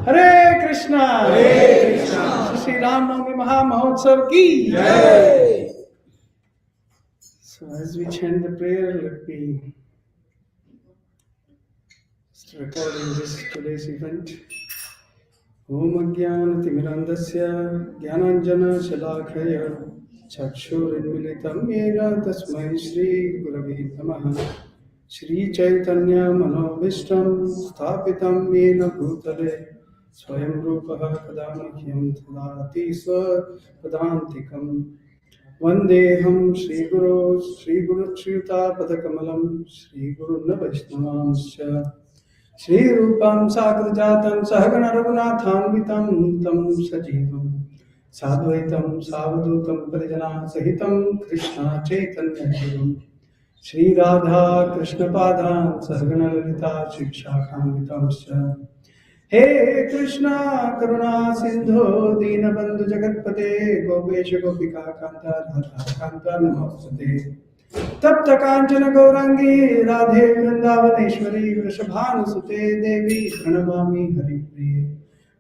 Hare Krishna. Hare Krishna. Shri Rama Navami Maha Mahotsav ki Jai. So as we chant the prayer, let me start recording this today's event. Om Ajnanatimirandasya Jnananjana Shalakaya Chakshurinmilitam Yena Tasmai Shri Gurave Namaha Shri Chaitanya Manobishtam Sthapitam Yena Bhutale Swayam Rupaha Kadamahyam Tadati Swapadantikam Vandeham Shri Guru Shriyuta Padakamalam Shri Guru Vaishnavamscha Shri Rupam Sagrajatam Sahagana Raghunathanvitam Tam Sajivam Sadvaitam Savadutam Parijana Sahitam Krishna Chaitanya Devam Shri Radha Krishna Padan Sahagana Lalita Shikshakhamvitamscha He Krishna Karuna Sindhu Dinabandhu Jagatpate Gopesha Gopika Kanta Radha Kanta Namostate तप्त कांचन गौरांगी राधे वृंदावनेश्वरी वृषभानुसुते देवी प्रणमामि हरिप्रिये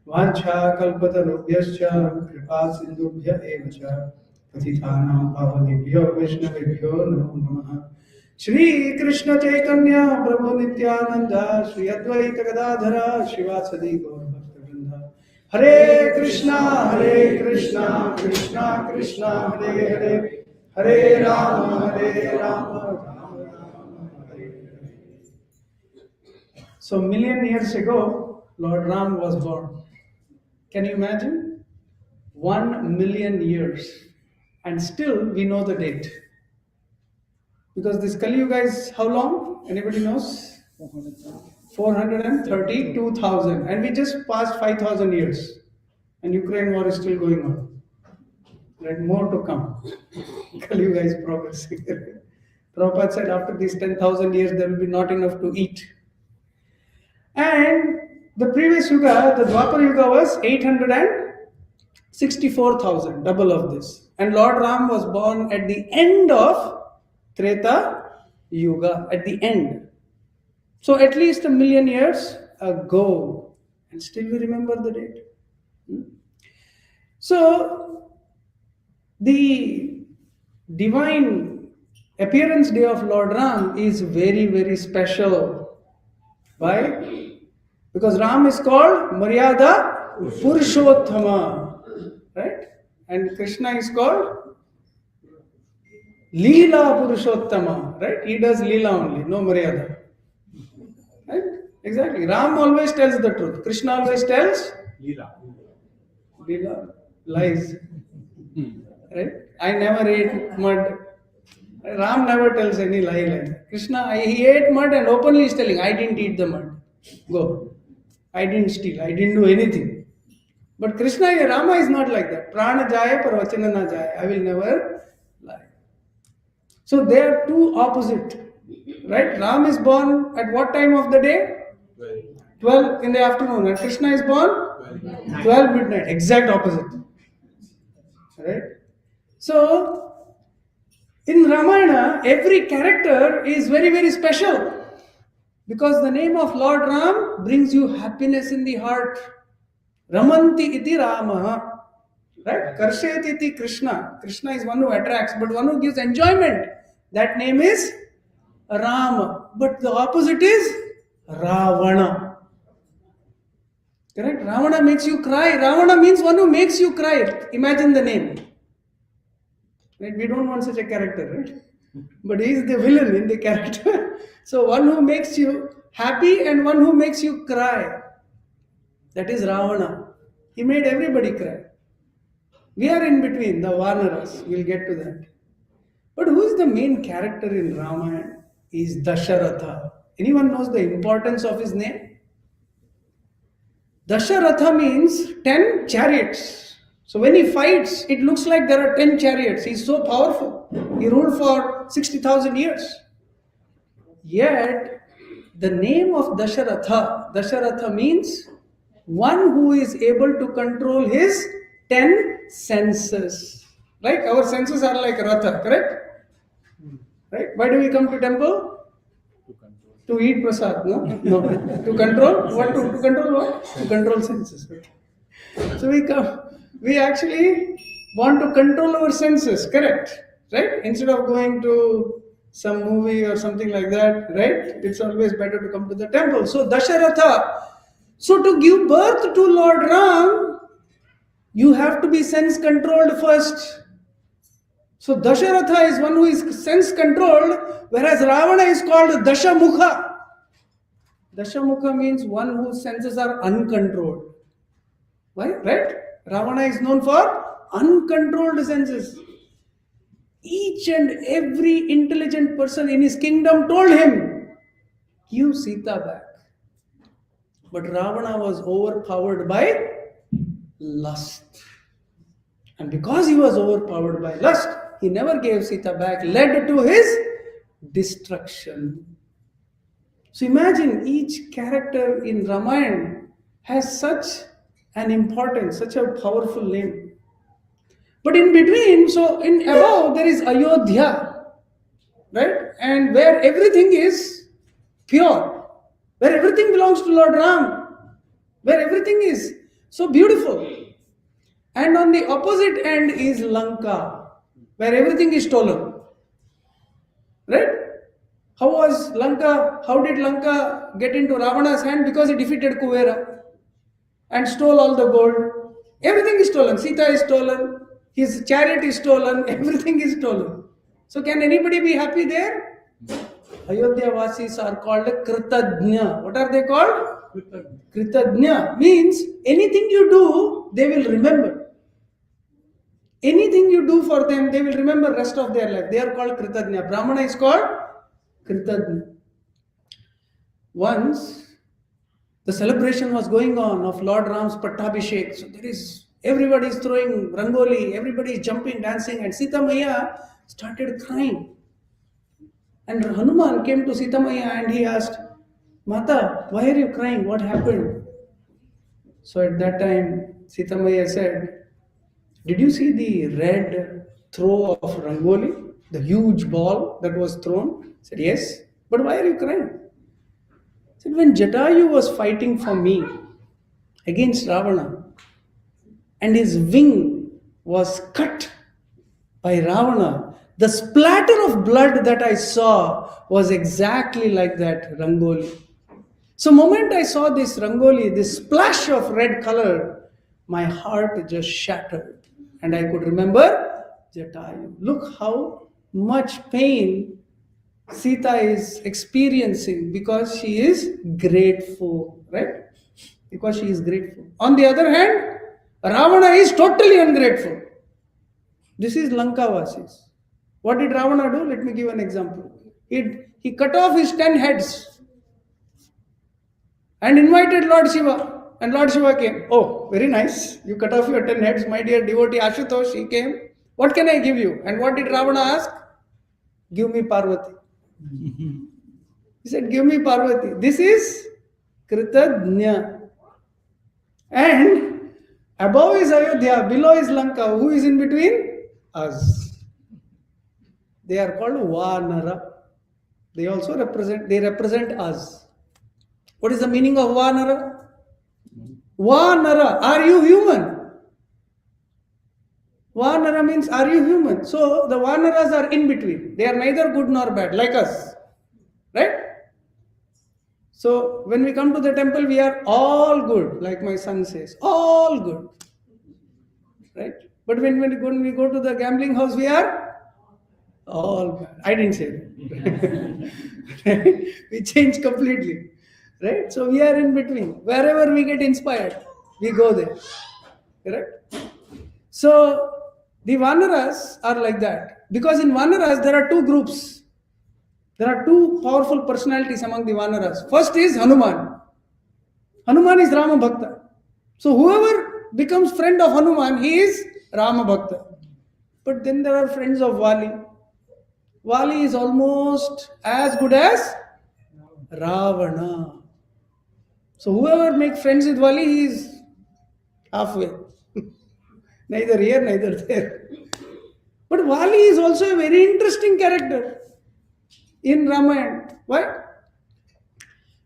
वाञ्छा कल्पतरुभ्यश्च कृपा सिन्धुभ्य एव च पतितानां पावनेभ्यो वैष्णवेभ्यो नमो नमः श्री कृष्ण चैतन्य प्रभु नित्यानंद श्री अद्वैत गदाधर शिवासदि गौर भक्तवृंद हरे Krishna Krishna Krishna Hare Hare Hare Rama, Hare Rama, Rama Rama, Hare Hare. So, million years ago, Lord Ram was born. Can you imagine? 1 million years. And still we know the date. Because this Kali Yuga is how long? Anybody knows? 432,000. And we just passed 5,000 years. And Ukraine war is still going on. Right, more to come. Kali Yuga is progressing. Prabhupada said after these 10,000 years there will be not enough to eat. And the previous Yuga, the Dwapar Yuga was 864,000, double of this. And Lord Ram was born at the end of Treta Yuga, at the end. So at least 1 million years ago. And still we remember the date. So, the divine appearance day of Lord Ram is very, very special. Why? Because Ram is called Maryada Purushottama, right? And Krishna is called Leela Purushottama, right? He does Leela only, no Maryada. Right? Exactly. Ram always tells the truth. Krishna always tells Leela. Lies. Right? I never ate mud. Ram never tells any lie like that. Krishna, he ate mud and openly is telling, I didn't eat the mud. Go. I didn't steal. I didn't do anything. But Krishna, Rama is not like that. Prana jaya par vachana na jaya. I will never lie. So they are two opposite. Right? Ram is born at what time of the day? 12 in the afternoon. And Krishna is born? 12 midnight. Exact opposite. Right? So, in Ramayana, every character is very, very special. Because the name of Lord Ram brings you happiness in the heart. Ramanti iti Rama. Right? Karshet iti Krishna. Krishna is one who attracts, but one who gives enjoyment. That name is Rama. But the opposite is Ravana. Correct? Ravana makes you cry. Ravana means one who makes you cry. Imagine the name. Right? We don't want such a character, right? But he is the villain in the character. So one who makes you happy and one who makes you cry. That is Ravana. He made everybody cry. We are in between, the Vanaras. We'll get to that. But who is the main character in Ramayana? He is Dasharatha. Anyone knows the importance of his name? Dasharatha means 10 chariots. So when he fights, it looks like there are 10 chariots. He's so powerful. He ruled for 60,000 years. Yet, the name of Dasharatha means one who is able to control his 10 senses. Right? Our senses are like Ratha, correct? Right? Why do we come to temple? To eat prasad, no? No. To control what? To control what? To control senses. So we actually want to control our senses, correct? Right? Instead of going to some movie or something like that, right? It's always better to come to the temple. So Dasharatha, so to give birth to Lord Ram, you have to be sense controlled first. So Dasharatha is one who is sense controlled, whereas Ravana is called Dashamukha. Dashamukha means one whose senses are uncontrolled. Why? Right? Ravana is known for uncontrolled senses. Each and every intelligent person in his kingdom told him, give Sita back. But Ravana was overpowered by lust. And because he was overpowered by lust, he never gave Sita back, led to his destruction. So imagine each character in Ramayana has such an importance, such a powerful name. But in between, so in above there is Ayodhya, right? And where everything is pure, where everything belongs to Lord Ram, where everything is so beautiful. And on the opposite end is Lanka, where everything is stolen. Right? How did Lanka get into Ravana's hand? Because he defeated Kuvera and stole all the gold. Everything is stolen. Sita is stolen. His chariot is stolen. Everything is stolen. So can anybody be happy there? Ayodhya Vasis are called Kritadnya. What are they called? Kritadnya means anything you do, they will remember. Anything you do for them, they will remember rest of their life. They are called Kritadnya. Brahmana is called Kritadnya. Once, the celebration was going on of Lord Ram's Pattabhishek. So everybody is throwing rangoli, everybody is jumping, dancing, and Sita Maya started crying. And Hanuman came to Sita Maya and he asked, Mata, why are you crying? What happened? So at that time, Sita Maya said, did you see the red throw of rangoli? The huge ball that was thrown? I said, yes. But why are you crying? I said, when Jatayu was fighting for me against Ravana, and his wing was cut by Ravana, the splatter of blood that I saw was exactly like that rangoli. So moment I saw this rangoli, this splash of red color, my heart just shattered. And I could remember Jatayu. Look how much pain Sita is experiencing because she is grateful, right? Because she is grateful. On the other hand, Ravana is totally ungrateful. This is Lankavasis. What did Ravana do? Let me give an example. He cut off his 10 heads and invited Lord Shiva. And Lord Shiva came. Oh, very nice. You cut off your 10 heads, my dear devotee Ashutosh. He came. What can I give you? And what did Ravana ask? Give me Parvati. He said, give me Parvati. This is Kritadnya. And above is Ayodhya, below is Lanka. Who is in between? Us. They are called Vanara. They represent us. What is the meaning of Vanara? Vanara, are you human? Vanara means, are you human? So the Vanaras are in between. They are neither good nor bad, like us. Right? So when we come to the temple, we are all good, like my son says, all good. Right? But when we go to the gambling house, we are all bad. I didn't say that. We change completely. Right? So we are in between. Wherever we get inspired, we go there. Correct? So the Vanaras are like that. Because in Vanaras, there are two groups. There are two powerful personalities among the Vanaras. First is Hanuman. Hanuman is Rama Bhakta. So whoever becomes friend of Hanuman, he is Rama Bhakta. But then there are friends of Vali. Vali is almost as good as Ravana. So whoever makes friends with Vali, he is halfway. Neither here, neither there. But Vali is also a very interesting character in Ramayana. Why?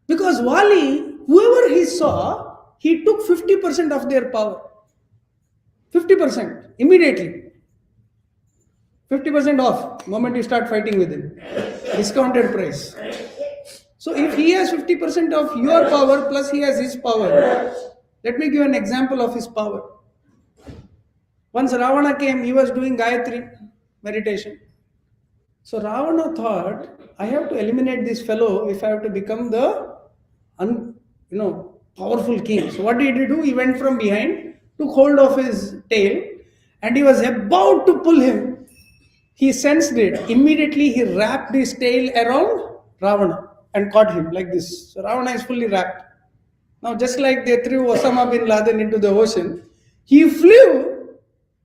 Because Wali, whoever he saw, he took 50% of their power. 50% immediately. 50% off moment you start fighting with him. Discounted price. So if he has 50% of your power plus he has his power, let me give an example of his power. Once Ravana came, he was doing Gayatri meditation. So Ravana thought, I have to eliminate this fellow if I have to become the powerful king. So what did he do? He went from behind, took hold of his tail, and he was about to pull him. He sensed it. Immediately he wrapped his tail around Ravana and caught him like this. So Ravana is fully wrapped. Now just like they threw Osama bin Laden into the ocean, he flew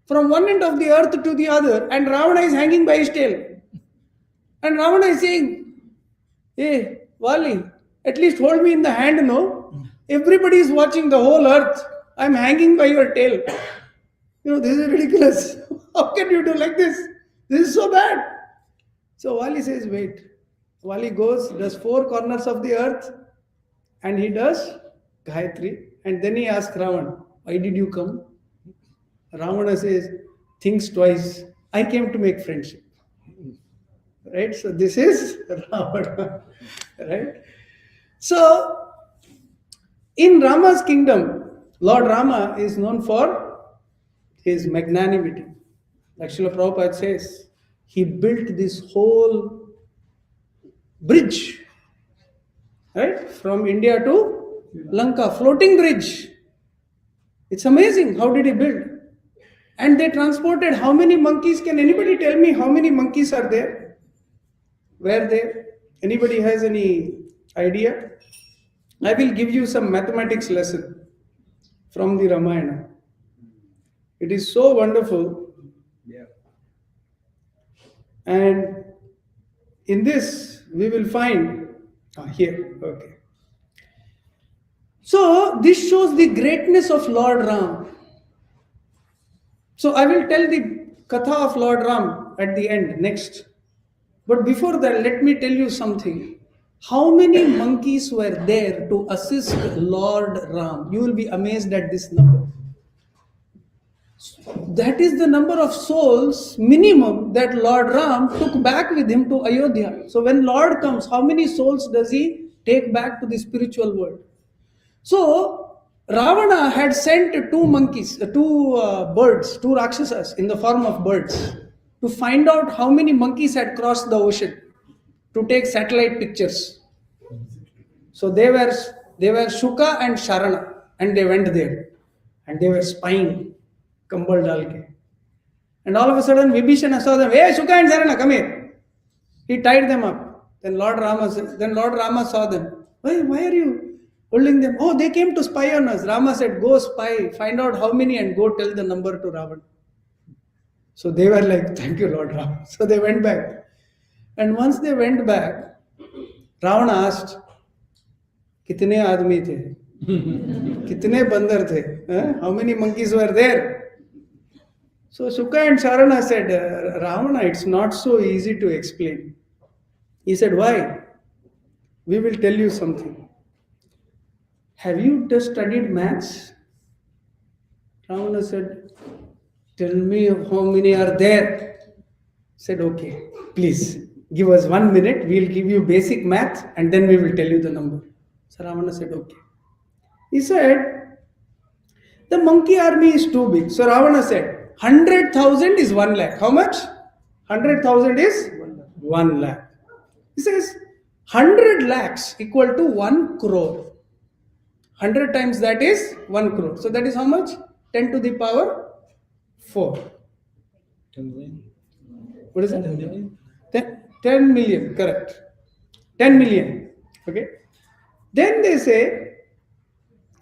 from one end of the earth to the other, and Ravana is hanging by his tail. And Ravana is saying, hey, Wali, at least hold me in the hand, no? Everybody is watching the whole earth. I'm hanging by your tail. This is ridiculous. How can you do like this? This is so bad. So Wali says, wait. Wali goes, does 4 corners of the earth, and he does Gayatri. And then he asks Ravana, why did you come? Ravana says, thinks twice. I came to make friendship. Right? So this is Ravana. Right? So in Rama's kingdom, Lord Rama is known for his magnanimity. Like Srila Prabhupada says, he built this whole bridge, right, from India to Lanka, floating bridge. It's amazing. How did he build? And they transported how many monkeys? Can anybody tell me how many monkeys are there? Were there? Anybody has any idea? I will give you some mathematics lesson from the Ramayana. It is so wonderful. Yeah. And in this, we will find here. Okay. So this shows the greatness of Lord Ram. So I will tell the Katha of Lord Ram at the end, next. But before that, let me tell you something. How many monkeys were there to assist Lord Ram? You will be amazed at this number. That is the number of souls minimum that Lord Ram took back with him to Ayodhya. So when Lord comes, how many souls does he take back to the spiritual world? So Ravana had sent 2 monkeys, 2 birds, 2 Rakshasas in the form of birds to find out how many monkeys had crossed the ocean to take satellite pictures. So they were Shuka and Sharana, and they went there and they were spying Kambal Dalke. And all of a sudden Vibhishana saw them, hey Shuka and Sharana, come here. He tied them up. Then Lord Rama saw them. Why are you holding them? Oh, they came to spy on us. Rama said, go spy, find out how many and go tell the number to Ravana. So they were like, thank you Lord Rama. So they went back. And once they went back, Ravana asked, कितने आदमी थे कितने बंदर थे how many monkeys were there? So Shuka and Sharana said, Ravana, it's not so easy to explain. He said, why? We will tell you something. Have you just studied maths? Ravana said, tell me how many are there. Said, okay, please give us 1 minute. We'll give you basic math and then we will tell you the number. So Ravana said, okay. He said, the monkey army is too big. So Ravana said, 100,000 is 1 lakh. How much? 100,000 is 1 lakh. He says, 100 lakhs equal to 1 crore. 100 times that is 1 crore. So that is how much? 10 to the power 4. 10 million. What is it? 10 million. 10 million, correct. 10 million. Okay. Then they say,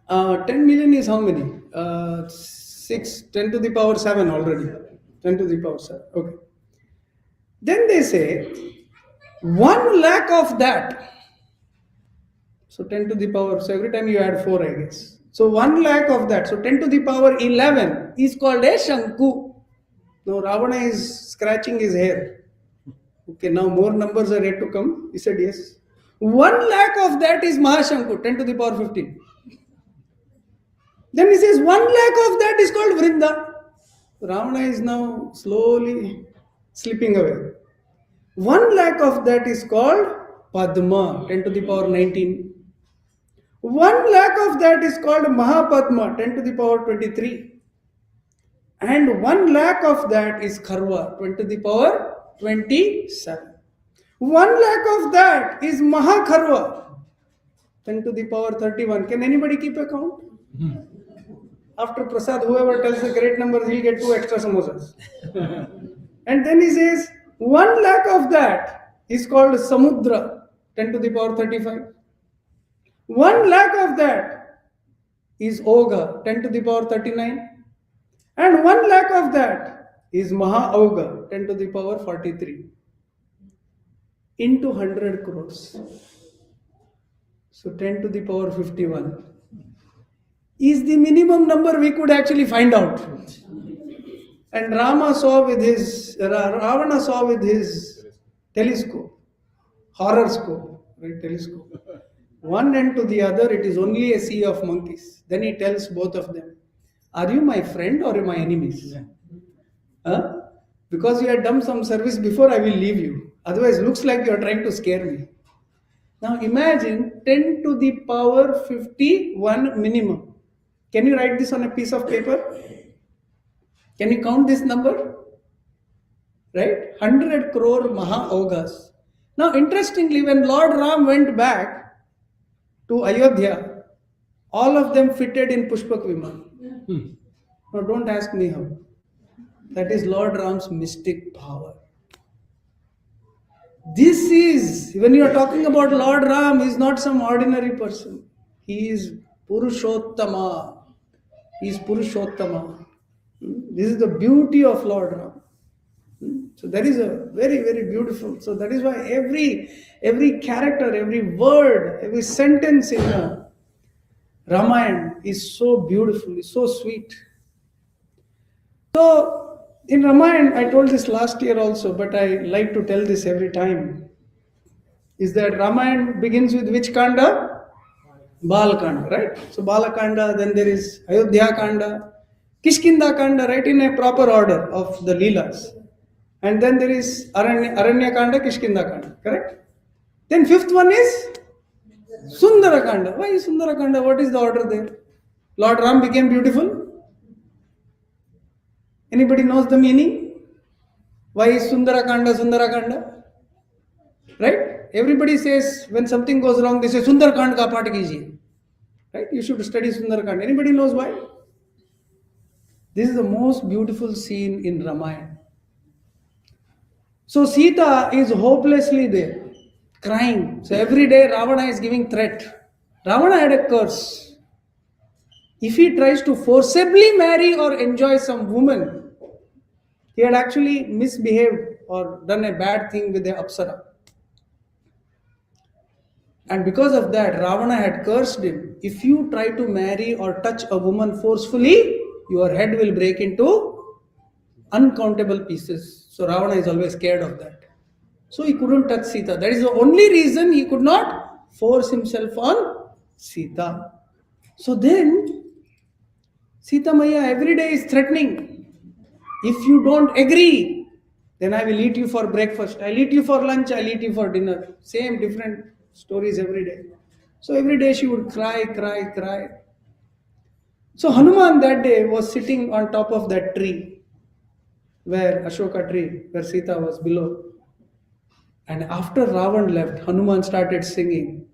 10 million is how many? 10 to the power 7 already. 10 to the power 7. Okay. Then they say, 1 lakh of that. So 10 to the power, so every time you add 4, I guess. So 1 lakh of that. So 10 to the power 11 is called a Shanku. Now Ravana is scratching his hair. Okay, now more numbers are yet to come. He said, yes. 1 lakh of that is Mahashanku, 10 to the power 15. Then he says 1 lakh of that is called Vrinda. Ravana is now slowly slipping away. 1 lakh of that is called Padma, 10 to the power 19. 1 lakh of that is called Mahapadma, 10 to the power 23. And 1 lakh of that is Kharva, 20 to the power 27. 1 lakh of that is Mahakharva, 10 to the power 31. Can anybody keep a count? After Prasad, whoever tells the great numbers, he'll get 2 extra samosas. And then he says, 1 lakh of that is called Samudra, 10 to the power 35. 1 lakh of that is Oga, 10 to the power 39. And 1 lakh of that is Maha Auga, 10 to the power 43. Into 100 crores. So 10 to the power 51 is the minimum number we could actually find out. And Ravana saw with his telescope, horoscope, right? Telescope. One end to the other, it is only a sea of monkeys. Then he tells both of them, "Are you my friend or my enemies? Huh? Because you had done some service before, I will leave you. Otherwise, looks like you are trying to scare me." Now imagine 10 to the power 51 minimum. Can you write this on a piece of paper? Can you count this number? Right? 100 crore Maha Ogas. Now interestingly, when Lord Ram went back to Ayodhya, all of them fitted in Pushpak Viman. Now don't ask me how. That is Lord Ram's mystic power. This is, when you are talking about Lord Ram, he is not some ordinary person. He is Purushottama. He is Purushottama. This is the beauty of Lord Ram. So that is a very, very beautiful. So that is why every character, every word, every sentence in the Ramayana is so beautiful, is so sweet. So in Ramayana, I told this last year also, but I like to tell this every time, is that Ramayana begins with which Kanda? Bal Kanda, right? So Bala Kanda, then there is Ayodhya Kanda, Kishkinda Kanda, right, in a proper order of the Leelas. And then there is Aranya Kanda, Kishkinda Kanda, correct? Then fifth one is Sundara Kanda. Why is Sundara Kanda? What is the order there? Lord Ram became beautiful. Anybody knows the meaning? Why is Sundara Kanda? Right? Everybody says when something goes wrong, they say Sundar Kanda ka path kijiye. Right? You should study Sundar Kanda. Anybody knows why? This is the most beautiful scene in Ramayana. So Sita is hopelessly there, crying. So every day Ravana is giving threat. Ravana had a curse. If he tries to forcibly marry or enjoy some woman, he had actually misbehaved or done a bad thing with the Apsara. And because of that, Ravana had cursed him. If you try to marry or touch a woman forcefully, your head will break into uncountable pieces. So Ravana is always scared of that. So he couldn't touch Sita. That is the only reason he could not force himself on Sita. So then, Sita Maya every day is threatening. If you don't agree, then I will eat you for breakfast. I'll eat you for lunch. I'll eat you for dinner. Same different stories every day. So every day she would cry. So Hanuman that day was sitting on top of that tree, where Ashoka tree, where Sita was below. And after Ravan left, Hanuman started singing.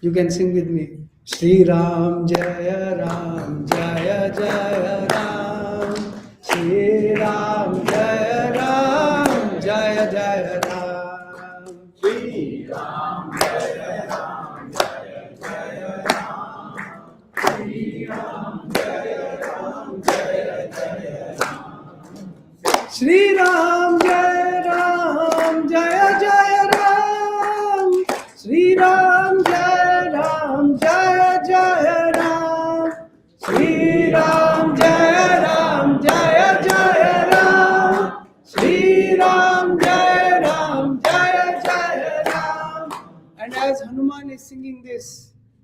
You can sing with me. Shri Ram Jaya Ram Jaya Jaya Ram. Shri Ram Jaya Ram Jaya Jaya Ram. Shri Ram Jaya Ram Jaya Jaya Ram. Shri Ram Jaya Ram Jaya Jaya Ram. Shri Ram Jaya Ram Jaya Jaya Ram. Shri Ram Jaya Ram Jaya Jaya Ram. Shri Ram Jaya Ram Jaya Jaya Ram. Shri Ram Jaya Ram Jaya Jaya Ram. And as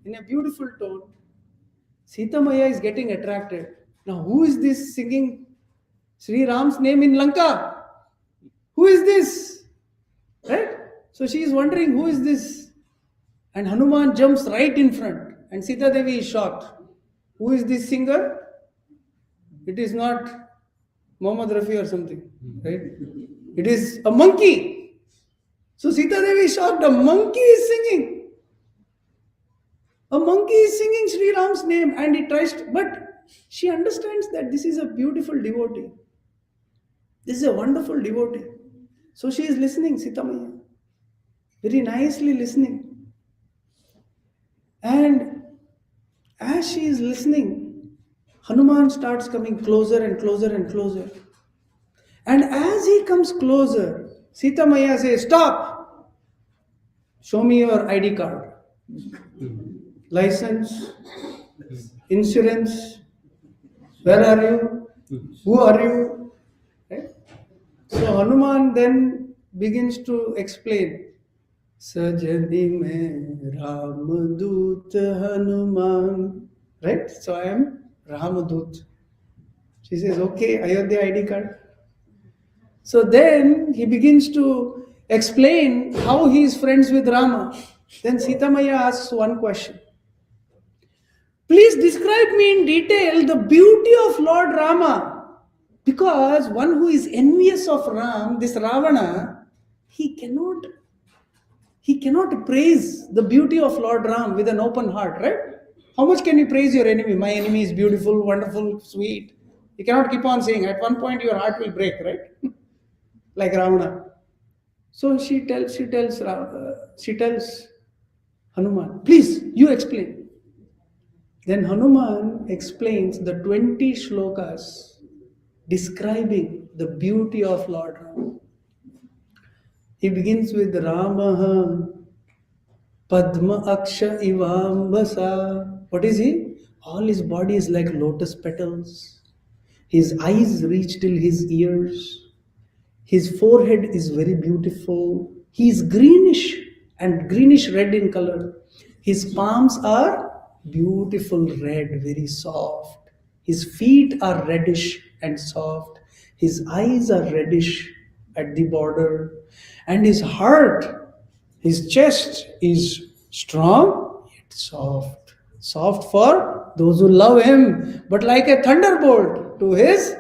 in a beautiful tone. Sita Maya is getting attracted. Now, who is this singing Sri Ram's name in Lanka? Who is this? Right? So she is wondering, who is this? And Hanuman jumps right in front. And Sita Devi is shocked. Who is this singer? It is not Muhammad Rafi or something. Right? It is a monkey. So Sita Devi is shocked. A monkey is singing. A monkey is singing Sri Ram's name, and he tries to, but she understands that this is a beautiful devotee. This is a wonderful devotee. So she is listening, Sita Maya. Very nicely listening. And as she is listening, Hanuman starts coming closer and closer and closer. And as he comes closer, Sita Maya says, "Stop! Show me your ID card. License, insurance, where are you? Who are you?" Right? So Hanuman then begins to explain. Sajani mein Ramadut Hanuman. Right? So I am Ramadut. She says, "Okay, Ayodhya ID card." So then he begins to explain how he is friends with Rama. Then Sita Maya asks one question. "Please describe me in detail the beauty of Lord Rama." Because one who is envious of Ram, this Ravana, he cannot praise the beauty of Lord Ram with an open heart, right? How much can you praise your enemy? My enemy is beautiful, wonderful, sweet. You cannot keep on saying. At one point your heart will break, right? Like Ravana. So she tells Hanuman, "Please, you explain." Then Hanuman explains the 20 shlokas describing the beauty of Lord Rama. He begins with Ramaha Padma Aksha Ivambasa. What is he? All his body is like lotus petals. His eyes reach till his ears. His forehead is very beautiful. He is greenish and greenish red in color. His palms are beautiful red, very soft. His feet are reddish and soft. His eyes are reddish at the border. And his heart, his chest is strong yet soft. Soft for those who love him, but like a thunderbolt to his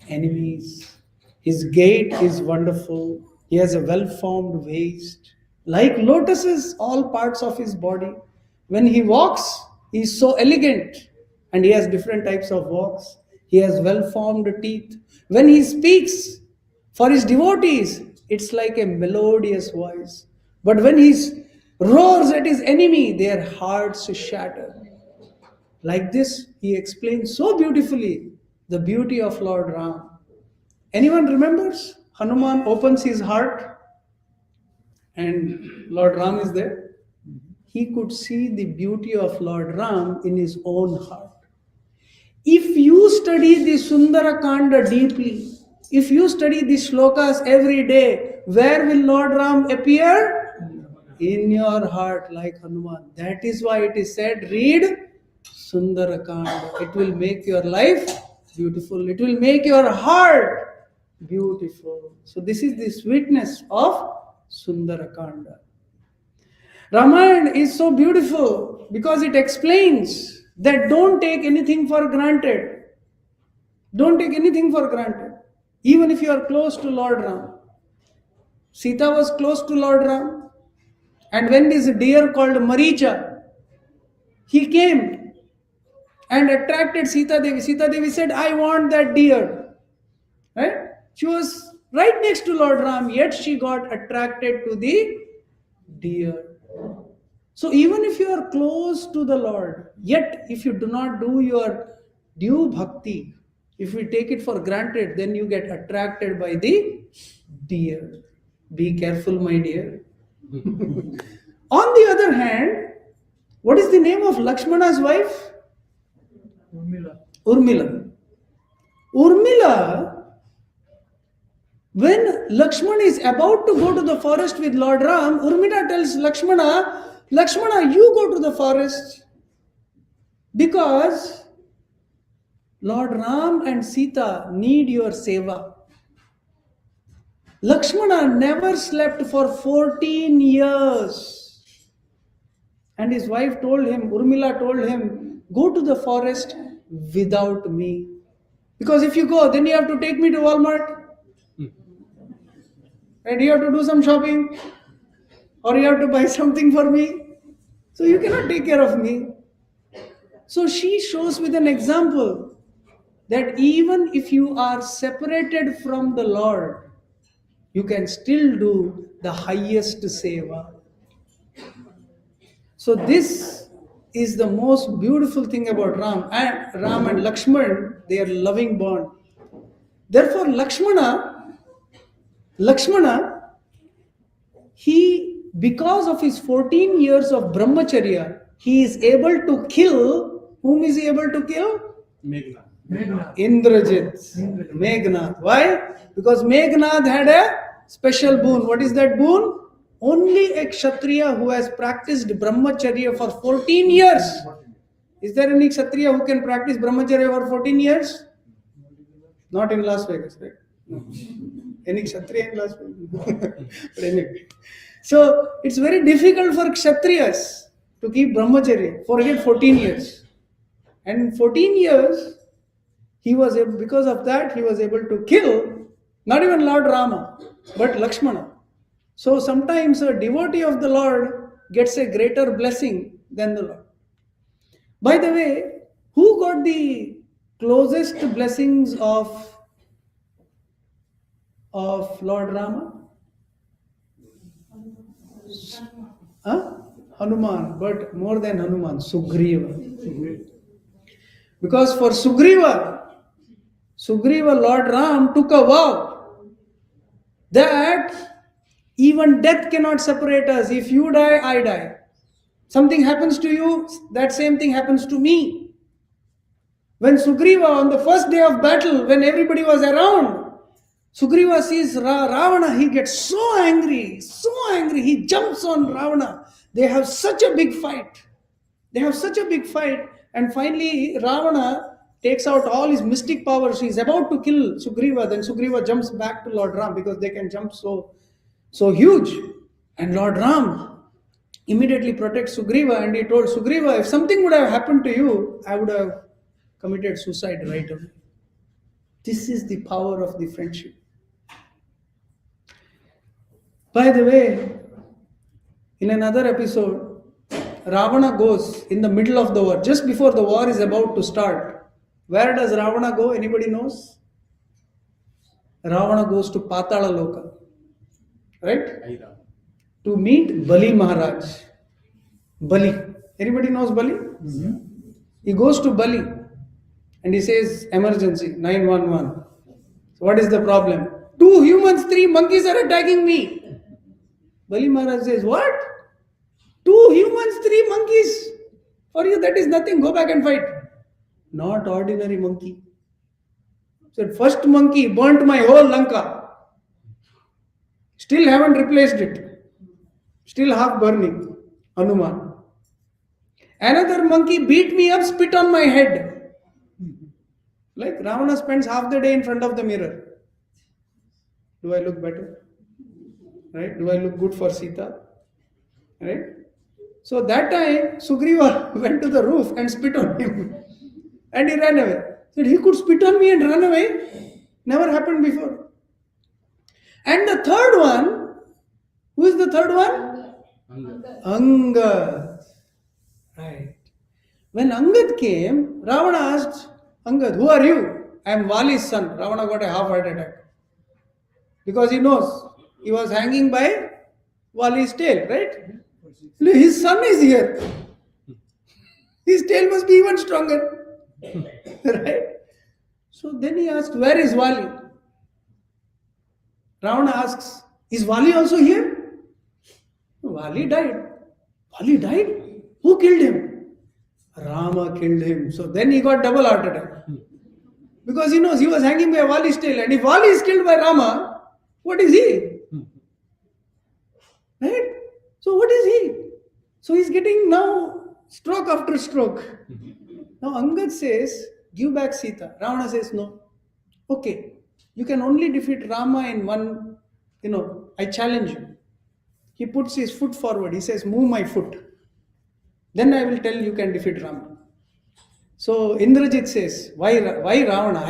enemies. His gait is wonderful. He has a well-formed waist. Like lotuses, all parts of his body. When he walks, he is so elegant. And he has different types of walks. He has well-formed teeth. When he speaks, for his devotees, it's like a melodious voice. But when he roars at his enemy, their hearts shatter. Like this, he explains so beautifully the beauty of Lord Ram. Anyone remembers? Hanuman opens his heart and Lord Ram is there. He could see the beauty of Lord Ram in his own heart. If you study the Sundara Kanda deeply, if you study the shlokas every day, where will Lord Ram appear? In your heart, like Hanuman. That is why it is said, read Sundara Kanda. It will make your life beautiful. It will make your heart beautiful. So this is the sweetness of Sundara Kanda. Ramayana is so beautiful because it explains that don't take anything for granted. Don't take anything for granted. Even if you are close to Lord Ram. Sita was close to Lord Ram. And when this deer called Maricha, he came and attracted Sita Devi. Sita Devi said, "I want that deer." Right? She was right next to Lord Ram, yet she got attracted to the deer. So even if you are close to the Lord, yet if you do not do your due bhakti, if we take it for granted, then you get attracted by the deer. Be careful, my dear. On the other hand, what is the name of Lakshmana's wife? Urmila. Urmila, when Lakshmana is about to go to the forest with Lord Ram, Urmila tells Lakshmana, Lakshmana, you go to the forest because Lord Ram and Sita need your seva. Lakshmana never slept for 14 years. And his wife told him, Urmila told him, go to the forest without me. Because if you go, then you have to take me to Walmart. And you have to do some shopping. Or you have to buy something for me. So you cannot take care of me. So she shows with an example that even if you are separated from the Lord, you can still do the highest seva. So this is the most beautiful thing about Ram and Lakshman, their loving bond. Therefore, Lakshmana, he, because of his 14 years of brahmacharya, he is able to kill. Whom is he able to kill? Meghna. Indrajit, Meghnad. Why? Because Meghnad had a special boon. What is that boon? Only a Kshatriya who has practiced brahmacharya for 14 years. Is there any Kshatriya who can practice brahmacharya for 14 years? Not in Las Vegas, right? No. Any Kshatriya in Las Vegas? But anyway. So it's very difficult for Kshatriyas to keep brahmacharya. Forget 14 years. And in 14 years, he was able, because of that, he was able to kill not even Lord Rama, but Lakshmana. So sometimes a devotee of the Lord gets a greater blessing than the Lord. By the way, who got the closest blessings of Lord Rama? Hanuman, but more than Hanuman, Sugriva. Because for Sugriva, Lord Ram took a vow that even death cannot separate us. If you die, I die. Something happens to you, that same thing happens to me. When Sugriva, on the first day of battle, when everybody was around, Sugriva sees Ravana, he gets so angry, he jumps on Ravana. They have such a big fight. And finally, Ravana takes out all his mystic powers. He's about to kill Sugriva. Then Sugriva jumps back to Lord Ram because they can jump so huge. And Lord Ram immediately protects Sugriva, and he told Sugriva, if something would have happened to you, I would have committed suicide right away. This is the power of the friendship. By the way, in another episode, Ravana goes in the middle of the war, just before the war is about to start. Where does Ravana go? Anybody knows? Ravana goes to Patala Loka. Right? To meet Bali Maharaj. Bali. Anybody knows Bali? Mm-hmm. He goes to Bali and he says, emergency, 911. So what is the problem? 2 humans, 3 monkeys are attacking me. Bali Maharaj says, what? 2 humans, 3 monkeys. For you, that is nothing. Go back and fight. Not ordinary monkey. Said, first monkey burnt my whole Lanka. Still haven't replaced it. Still half burning. Hanuman. Another monkey beat me up, spit on my head. Like Ravana spends half the day in front of the mirror. Do I look better? Right? Do I look good for Sita? Right? So that time, Sugriva went to the roof and spit on him. And he ran away. Said, he could spit on me and run away? Never happened before. And the third one, who is the third one? Angad. Right. When Angad came, Ravana asked Angad, who are you? I am Vali's son. Ravana got a half heart attack. Because he knows he was hanging by Vali's tail, right? His son is here. His tail must be even stronger. Right? So then he asked, where is Vali? Ravana asks, is Vali also here? Vali died. Vali died? Who killed him? Rama killed him. So then he got double heart attack. Because he knows he was hanging by Vali's tail. And if Vali is killed by Rama, what is he? Right? So what is he? So he's getting now stroke after stroke. Now Angad says, give back Sita. Ravana says, no. Okay, you can only defeat Rama in one, I challenge you. He puts his foot forward. He says, move my foot. Then I will tell you can defeat Rama. So Indrajit says, why Ravana?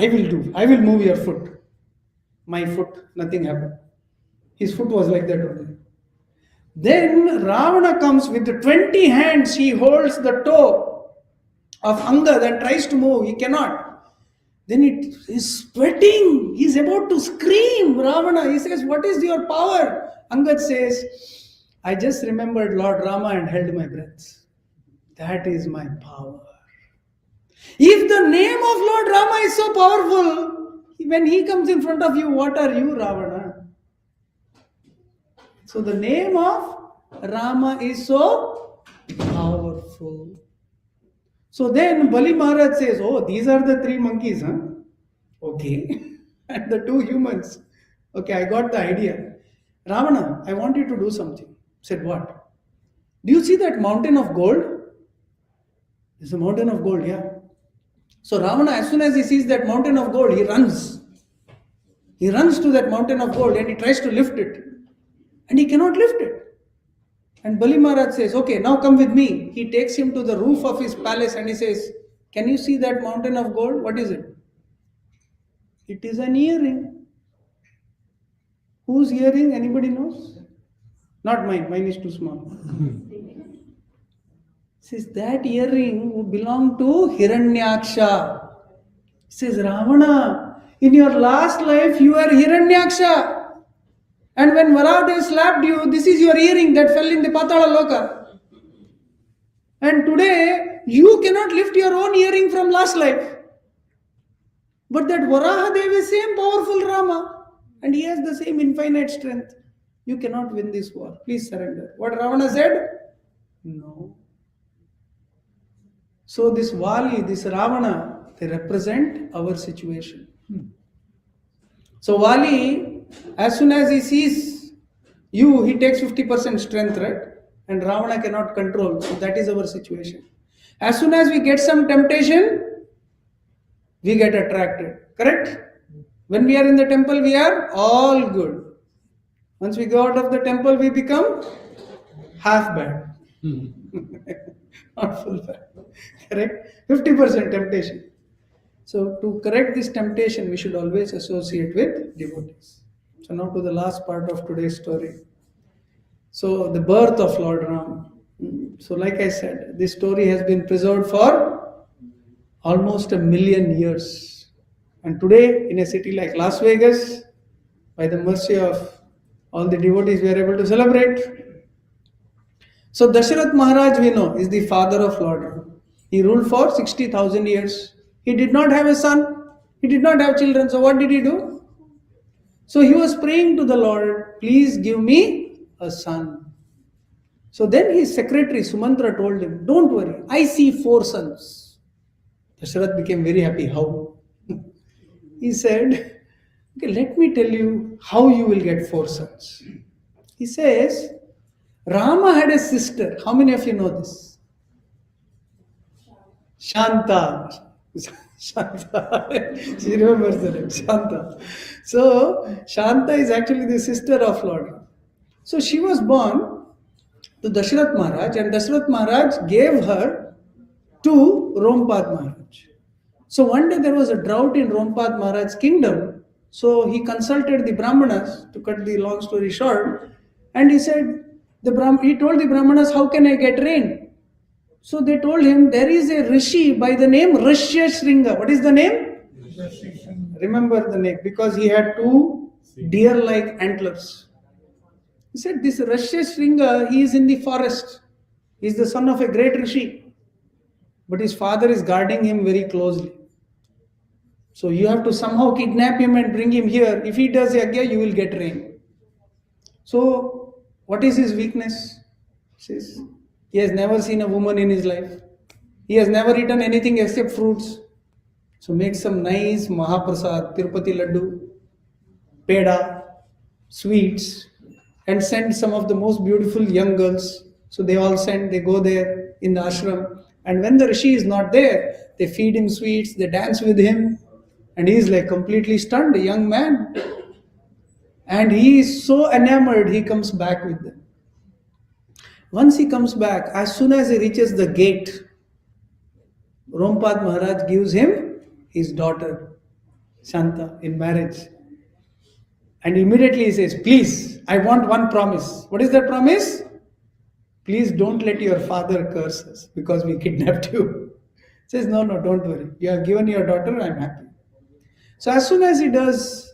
I will move your foot. My foot, nothing happened. His foot was like that only. Then Ravana comes with the 20 hands. He holds the toe of Angad and tries to move. He cannot. Then it is sweating. He's about to scream. Ravana, he says, what is your power? Angad says, I just remembered Lord Rama and held my breath. That is my power. If the name of Lord Rama is so powerful, when he comes in front of you, what are you, Ravana? So the name of Rama is so powerful. So then Bali Maharaj says, oh, these are the 3 monkeys, huh? Okay. And the 2 humans. Okay, I got the idea. Ravana, I want you to do something. Said, what? Do you see that mountain of gold? It's a mountain of gold, yeah. So Ravana, as soon as he sees that mountain of gold, he runs. He runs to that mountain of gold and he tries to lift it. And he cannot lift it. And Bali Maharaj says, okay, now come with me. He takes him to the roof of his palace and he says, can you see that mountain of gold? What is it? It is an earring. Whose earring? Anybody knows? Not mine. Mine is too small. Says that earring would belong to Hiranyaksha. Says, Ravana, in your last life you were Hiranyaksha. And when Varahadev slapped you, this is your earring that fell in the Patala Loka. And today, you cannot lift your own earring from last life. But that Varahadev is same powerful Rama. And he has the same infinite strength. You cannot win this war. Please surrender. What Ravana said? No. So this Vali, this Ravana, they represent our situation. So Vali, as soon as he sees you, he takes 50% strength, right? And Ravana cannot control. So that is our situation. As soon as we get some temptation, we get attracted. Correct? When we are in the temple, we are all good. Once we go out of the temple, we become half bad. Not full bad. Correct? 50% temptation. So to correct this temptation, we should always associate with devotees. So now to the last part of today's story. So the birth of Lord Ram. So like I said, this story has been preserved for almost 1 million years. And today, in a city like Las Vegas, by the mercy of all the devotees, we are able to celebrate. So Dasharath Maharaj, we know, is the father of Lord Ram. He ruled for 60,000 years. He did not have a son. He did not have children. So what did he do? So he was praying to the Lord, please give me a son. So then his secretary Sumantra told him, don't worry, I see 4 sons. Dasharath became very happy. How? He said, okay, let me tell you how you will get 4 sons. He says, Rama had a sister. How many of you know this? Shanta. Shanta. She remembers the name. Shanta. So, Shanta is actually the sister of Lord Rama. So, she was born to Dasharath Maharaj, and Dasharath Maharaj gave her to Rompad Maharaj. So, one day there was a drought in Rompad Maharaj's kingdom. So, he consulted the Brahmanas, to cut the long story short, and he said, he told the Brahmanas, how can I get rain? So they told him, there is a Rishi by the name Rishya Shringa. What is the name? Remember the name, because he had 2 deer-like antlers. He said, this Rishya Shringa, he is in the forest. He is the son of a great Rishi. But his father is guarding him very closely. So you have to somehow kidnap him and bring him here. If he does yagya, you will get rain. So what is his weakness? He says, he has never seen a woman in his life. He has never eaten anything except fruits. So make some nice Mahaprasad, Tirupati Laddu, Peda, sweets, and send some of the most beautiful young girls So they all send, they go there in the ashram. And when the Rishi is not there, they feed him sweets, they dance with him. And he is like completely stunned, a young man. And he is so enamored, he comes back with them. Once he comes back, as soon as he reaches the gate, Rompad Maharaj gives him his daughter, Shanta, in marriage. And immediately he says, please, I want one promise. What is that promise? Please don't let your father curse us because we kidnapped you. He says, no, don't worry. You have given your daughter, I'm happy. So as soon as he does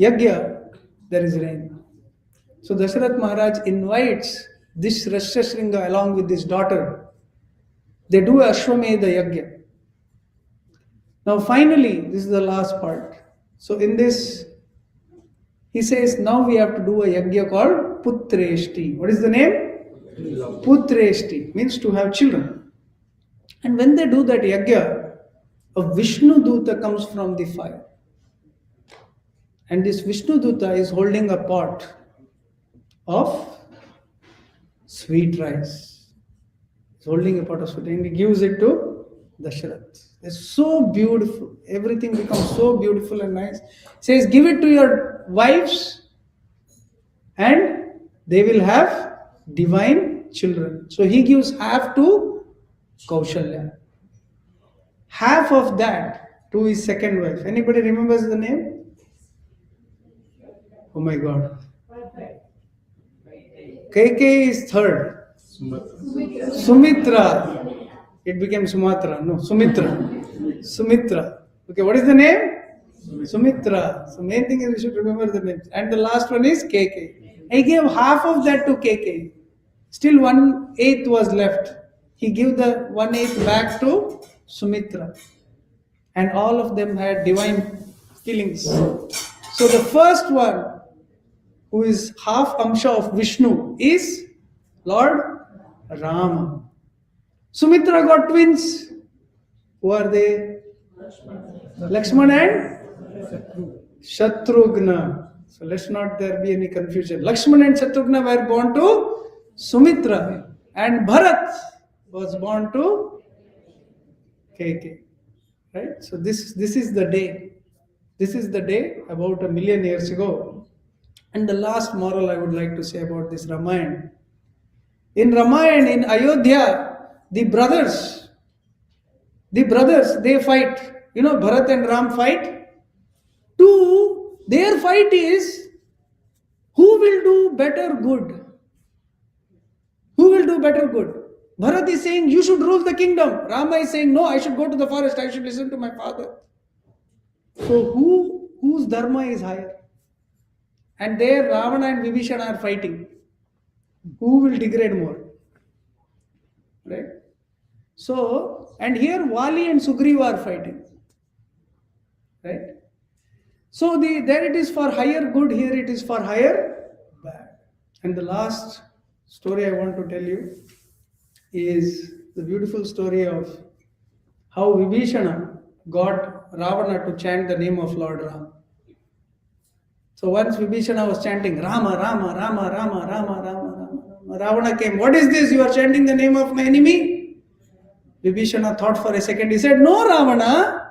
yagya, there is rain. So Dasharath Maharaj invites this Rashashringa along with his daughter. They do Ashwamedha Yagya. Now finally, this is the last part. So in this, he says, now we have to do a yagya called Putreshti. What is the name? Putreshti, means to have children. And when they do that yagya, a Vishnu Duta comes from the fire. And this Vishnu Duta is holding a pot of sweet rice. He's holding a pot of sweet and he gives it to Dasharath. It's so beautiful. Everything becomes so beautiful and nice. He says, give it to your wives and they will have divine children. So he gives half to Kaushalya. Half of that to his second wife. Anybody remembers the name? Oh my God. KK is third. Sumitra. It became Sumatra. No, Sumitra. Okay, what is the name? Sumitra. So main thing is we should remember the names. And the last one is KK. I gave half of that to KK. Still 1/8 was left. He gave the 1/8 back to Sumitra. And all of them had divine feelings. So the first one, who is half Amsha of Vishnu, is Lord Rama. Sumitra got twins. Who are they? Lakshman and Shatrughna. So let's not there be any confusion. Lakshman and Shatrughna were born to Sumitra. And Bharat was born to KK. Right? So this is the day. This is the day about 1,000,000 years ago. And the last moral I would like to say about this Ramayana. In Ramayana, in Ayodhya, the brothers, they fight. You know, Bharat and Ram fight. Their fight is who will do better good. Who will do better good? Bharat is saying, you should rule the kingdom. Rama is saying, no, I should go to the forest. I should listen to my father. So whose dharma is higher? And there Ravana and Vibhishana are fighting. Who will degrade more? Right? So, and here Vali and Sugriva are fighting. Right? So there it is for higher good, here it is for higher bad. And the last story I want to tell you is the beautiful story of how Vibhishana got Ravana to chant the name of Lord Ram. So once Vibhishana was chanting Rama, Rama, Rama, Rama, Rama, Rama, Rama, Ravana came, what is this? You are chanting the name of my enemy? Vibhishana thought for a second. He said, no, Ravana.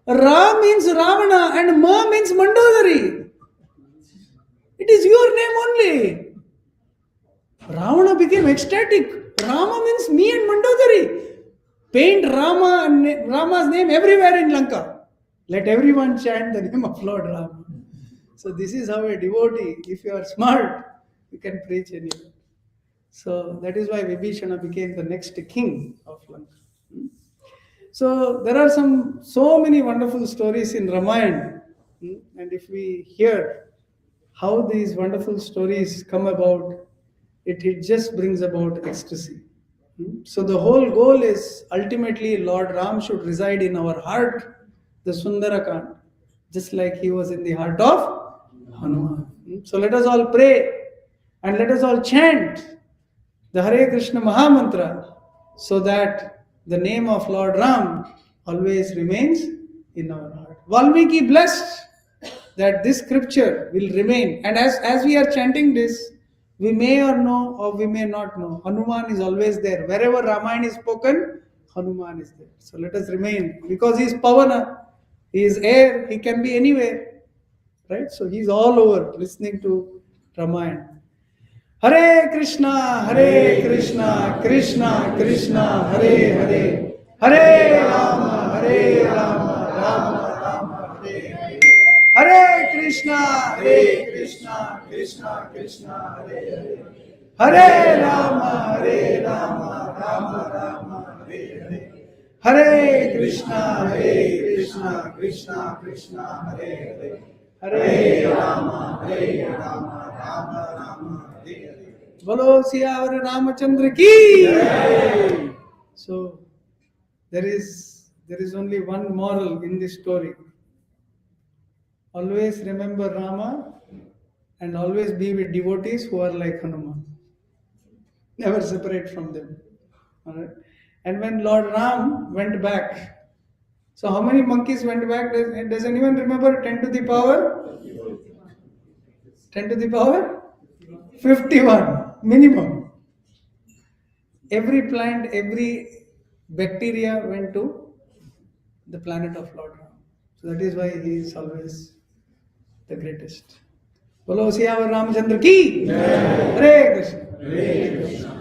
Ra means Ravana and Ma means Mandodari. It is your name only. Ravana became ecstatic. Rama means me and Mandodari. Paint Rama's name everywhere in Lanka. Let everyone chant the name of Lord Rama. So this is how a devotee, if you are smart, you can preach anywhere. So that is why Vibhishana became the next king of Lanka. So there are so many wonderful stories in Ramayana. And if we hear how these wonderful stories come about, it just brings about ecstasy. So the whole goal is ultimately Lord Ram should reside in our heart, the Sundarakand, just like he was in the heart of Hanuman. So let us all pray and let us all chant the Hare Krishna Mahamantra so that the name of Lord Ram always remains in our heart. Valmiki blessed that this scripture will remain. And as we are chanting this, We may or know or we may not know. Hanuman is always there. Wherever Ramayana is spoken, Hanuman is there. So let us remain. Because he is Pavana, he is air, he can be anywhere. Right? So he is all over listening to Ramayana. Hare Krishna, Krishna Krishna, Hare Hare, Hare Rama, Rama Rama, Hare Hare. Hare Krishna, Krishna Krishna, Hare Hare, Hare Rama, Rama Rama, Hare Hare. Hare Krishna, Krishna Krishna, Hare Hare, Hare Rama, Rama Rama, Hare Hare. Bolo Siyavar Ramachandra ki. Jai. So there is only one moral in this story. Always remember Rama and always be with devotees who are like Hanuman. Never separate from them. Alright? And when Lord Ram went back, so how many monkeys went back? Does anyone remember 10 to the power? 10 to the power? 51 minimum. Every plant, every bacteria went to the planet of Lord Ram. So that is why he is always the greatest. Bolo Siyavar Ramachandra ki. Hare Krishna.